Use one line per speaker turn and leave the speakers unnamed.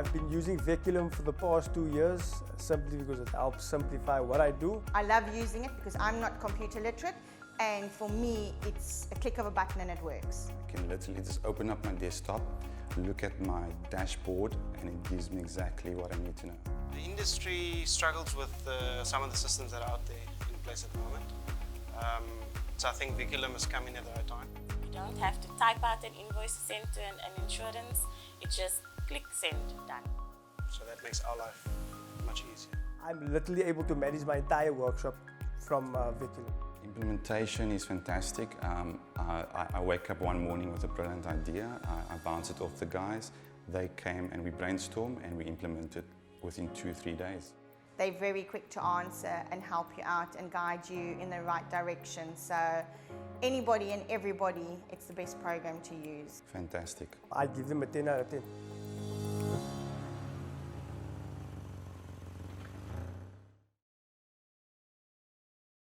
I've been using Veculim for the past 2 years simply because it helps simplify what I do.
I love using it because I'm not computer literate, and for me it's a click of a button and it works.
I can literally just open up my desktop, look at my dashboard, and it gives me exactly what I need to know.
The industry struggles with some of the systems that are out there in place at the moment. So I think Veculim has come in at the right time.
You don't have to type out an invoice to send to an insurance. It's just click, send, done.
So that makes our life much easier.
I'm literally able to manage my entire workshop from Veculim.
Implementation is fantastic. I wake up one morning with a brilliant idea. I bounce it off the guys. They came and we brainstormed and we implemented within 2-3 days.
They're very quick to answer and help you out and guide you in the right direction. So anybody and everybody, it's the best program to use.
Fantastic.
I give them a 10 out of 10.